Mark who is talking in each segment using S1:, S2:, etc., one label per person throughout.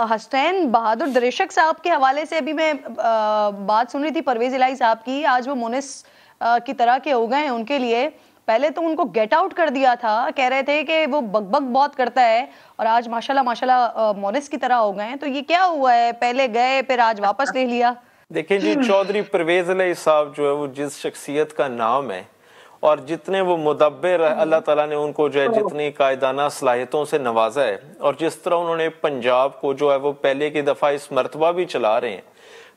S1: حسنین بہادر دریشک صاحب کے حوالے سے ابھی میں بات سن رہی تھی پرویز الہی صاحب کی. آج وہ مونس کی طرح کے ہو گئے ہیں. ان کے لیے پہلے تو ان کو گیٹ آؤٹ کر دیا تھا, کہہ رہے تھے کہ وہ بک بک بہت کرتا ہے, اور آج ماشاءاللہ مونس کی طرح ہو گئے ہیں. تو یہ کیا ہوا ہے, پہلے گئے پھر آج واپس لے لیا؟
S2: دیکھیں جی, چودھری پرویز الہی صاحب جو ہے وہ جس شخصیت کا نام ہے اور جتنے وہ مدبر اللہ تعالیٰ نے ان کو جو ہے جتنی قائدانہ صلاحیتوں سے نوازا ہے, اور جس طرح انہوں نے پنجاب کو جو ہے وہ پہلے کی دفعہ اس مرتبہ بھی چلا رہے ہیں,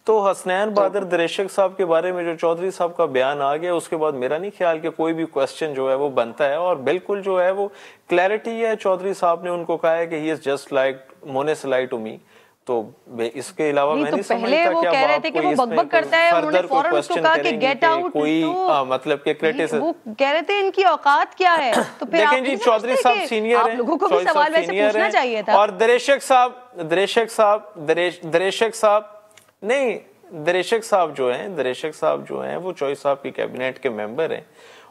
S2: تو حسنین بہادر دریشک صاحب کے بارے میں جو چودھری صاحب کا بیان آ گیا, اس کے بعد میرا نہیں خیال کہ کوئی بھی کوسچن جو ہے وہ بنتا ہے. اور بالکل جو ہے وہ کلیئرٹی ہے, چودھری صاحب نے ان کو کہا ہے کہ ہی از جسٹ لائک مونس الہی ٹو می. تو اس کے علاوہ میں نہیں سمجھتا کہ اب آپ کوئی اس میں فردر کوئی کوسچن کریں گے کہ کوئی مطلب کہ کریٹیسزم,
S1: وہ کہہ رہے تھے ان کی اوقات کیا ہے. تو پھر
S2: دیکھیں جی, چودھری صاحب سینئر ہیں,
S1: لوگوں کو بھی سوال ویسے پوچھنا چاہیے تھا.
S2: اور دریشک صاحب جو ہیں وہ چوئی صاحب کی کیبنٹ کے ممبر ہیں,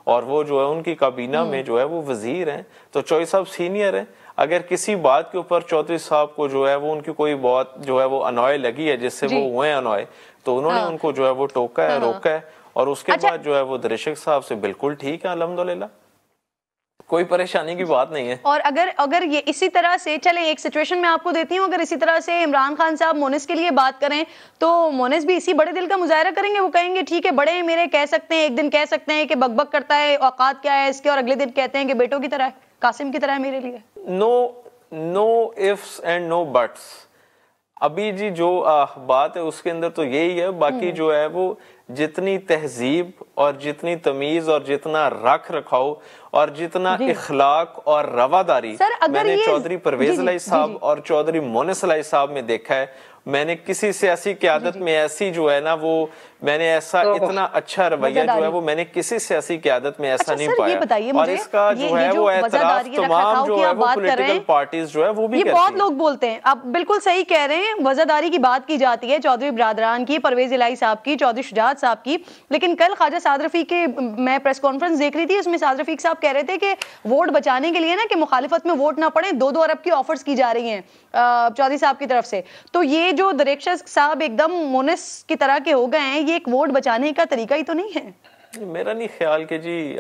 S2: اور وہ جو ہے ان کی کابینہ میں جو ہے وہ وزیر ہیں. تو چوئی صاحب سینئر ہیں. اگر کسی بات کے اوپر چودھری صاحب کو جو ہے وہ ان کی کوئی بات جو ہے وہ انوائے لگی ہے, جس سے وہ ہوئے انوائے, تو انہوں نے ان کو جو ہے وہ ٹوکا ہے, روکا ہے, اور اس کے بعد جو ہے وہ دریشک صاحب سے بالکل ٹھیک ہے الحمدللہ, کوئی پریشانی کی بات نہیں ہے.
S1: اور اگر یہ اسی طرح سے چلیں, ایک سچویشن میں آپ کو دیتی ہوں, اگر اسی طرح سے عمران خان صاحب مونس کے لیے بات کریں تو مونس بھی اسی بڑے دل کا مظاہرہ کریں گے. وہ کہیں گے ٹھیک ہے بڑے ہیں میرے, کہہ سکتے ہیں, ایک دن کہہ سکتے ہیں کہ بک بک کرتا ہے, اوقات کیا ہے اس کے, اور اگلے دن کہتے ہیں کہ بیٹوں کی طرح ہے, قاسم کی طرح ہے میرے لیے.
S2: نو ifs and no buts. ابھی جی جو بات ہے اس کے اندر تو یہی ہے. باقی جو ہے وہ جتنی تہذیب اور جتنی تمیز اور جتنا رکھ رکھاؤ اور جتنا اخلاق اور رواداری میں نے چودھری پرویز الہی صاحب اور چودھری مونس الہی صاحب میں دیکھا ہے, میں نے کسی سیاسی قیادت میں ایسی جو ہے نا وہ میں نے ایسا اتنا اچھا رویہ جو ہے وہ میں نے کسی سیاسی قیادت میں ایسا نہیں پایا. اور اس کا جو ہے وہ اعتراف تمام جو ہے وہ پولیٹیکل پارٹیز جو ہے وہ بھی کرتی ہیں.
S1: یہ بہت لوگ بولتے ہیں, آپ بالکل صحیح کہہ رہے ہیں, وزاداری کی بات کی جاتی ہے چودھری برادران کی, پرویز الہی صاحب کی, چودھری شجاعت صاحب کی. لیکن کل خواجہ سعد رفیق کے میں پریس کانفرنس دیکھ رہی تھی, اس میں سعد رفیق صاحب کہہ رہے تھے کہ ووٹ بچانے کے لیے نا کہ مخالفت میں ووٹ نہ پڑیں, 2-2 ارب کی آفرز کی جا رہی ہیں چودھری صاحب کی طرف سے. تو یہ جو دریشک صاحب ایک دم مونس کی طرح کے ہو گئے ہیں, یہ ایک ووٹ بچانے کا طریقہ ہی تو نہیں ہے.
S2: میرا نہیں خیال کہ جی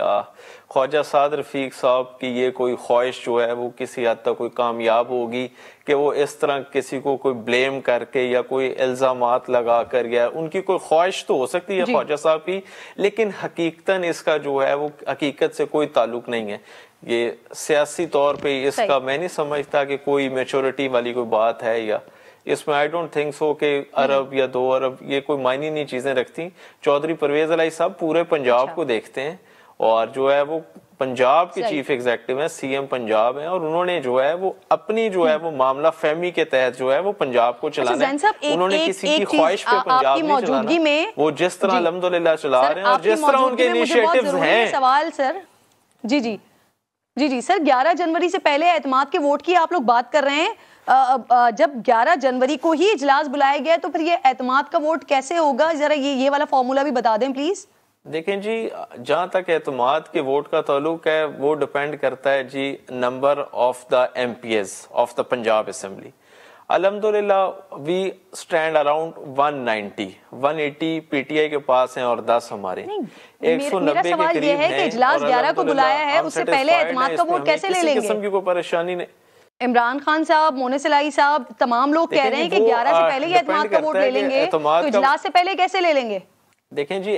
S2: خواجہ سعد رفیق صاحب کی یہ کوئی خواہش جو ہے وہ کسی حد تک کوئی کامیاب ہوگی کہ وہ اس طرح کسی کو کوئی بلیم کر کے یا کوئی الزامات لگا کر, یا ان کی کوئی خواہش تو ہو سکتی ہے خواجہ صاحب کی, لیکن حقیقتاً اس کا جو ہے وہ حقیقت سے کوئی تعلق نہیں ہے. یہ سیاسی طور پہ اس کا میں نہیں سمجھتا کہ کوئی میچورٹی والی کوئی بات ہے, یا اس میں I don't think so کہ ارب یا 2 ارب یہ کوئی معنی نہیں چیزیں رکھتی. چودھری پرویز الہی صاحب پورے پنجاب کو دیکھتے ہیں, اور جو ہے وہ پنجاب کے چیف ایگزیکٹو ہیں, سی ایم پنجاب ہیں, اور انہوں نے جو ہے وہ اپنی جو ہے وہ معاملہ فہمی کے تحت جو ہے وہ پنجاب کو چلانا ہے. انہوں نے کسی کی خواہش پہ پنجاب نہیں چلانا, وہ جس طرح الحمدللہ چلا رہے ہیں اور جس طرح ان کے انیشیٹیوز ہیں.
S1: سوال سر جی سر, 11 جنوری سے پہلے اعتماد کے ووٹ کی آپ لوگ بات کر رہے ہیں. جب 11 جنوری کو ہی اجلاس بلایا گیا تو پھر یہ اعتماد کا ووٹ کیسے ہوگا؟ ذرا یہ والا فارمولا بھی بتا دیں پلیز.
S2: دیکھیں جی, جہاں تک اعتماد کے ووٹ کا تعلق ہے وہ ڈیپینڈ کرتا ہے جی number of the M P As of the Punjab assembly. الحمدللہ we stand around 180 P T I کے پاس ہیں اور 10 ہمارے. 190 کے قریب ہیں.
S1: کہ اجلاس 11 کو بلایا ہے, اس سے پہلے اعتماد کا ووٹ کیسے لے لیں گے؟
S2: کسی قسم کی کوئی پریشانی نہیں.
S1: عمران خان صاحب, مونس الہی صاحب, تمام لوگ کہہ رہے ہیں کہ 11 سے پہلے ہی اعتماد کا ووٹ لے لیں گے, تو اجلاس سے پہلے کیسے لے لیں گے؟
S2: دیکھیں جی,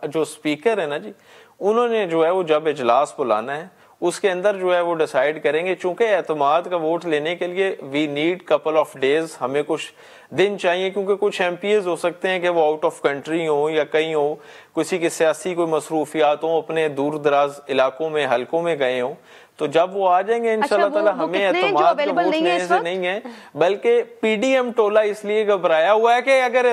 S2: جو سپیکر ہے نا جی, انہوں نے جو ہے وہ جب اجلاس بلانا ہے اس کے اندر جو ہے وہ ڈیسائیڈ کریں گے. چونکہ اعتماد کا ووٹ لینے کے لیے we need couple of days, ہمیں کچھ دن چاہیے, کیونکہ کچھ ایم پی ایز ہو سکتے ہیں کہ وہ آؤٹ آف کنٹری ہوں یا کہیں ہوں, کسی کی سیاسی کوئی مصروفیات ہوں, اپنے دور دراز علاقوں میں حلقوں میں گئے ہوں. تو جب وہ آ جائیں گے انشاءاللہ تعالی, ہمیں اعتماد کا ووٹ لینے سے نہیں ہے, بلکہ پی ڈی ایم ٹولہ اس لیے گھبرایا ہوا ہے کہ اگر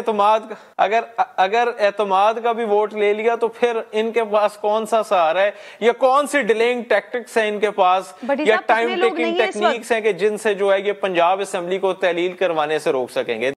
S2: اعتماد کا بھی ووٹ لے لیا تو پھر ان کے پاس کون سا سہارا ہے, یا کون سی ڈیلیئنگ ٹیکٹکس ہیں ان کے پاس, یا ٹائم ٹیکنگ ٹیکنیکس ہیں کہ جن سے جو ہے یہ پنجاب اسمبلی کو تحلیل کروانے سے روک سکیں گے.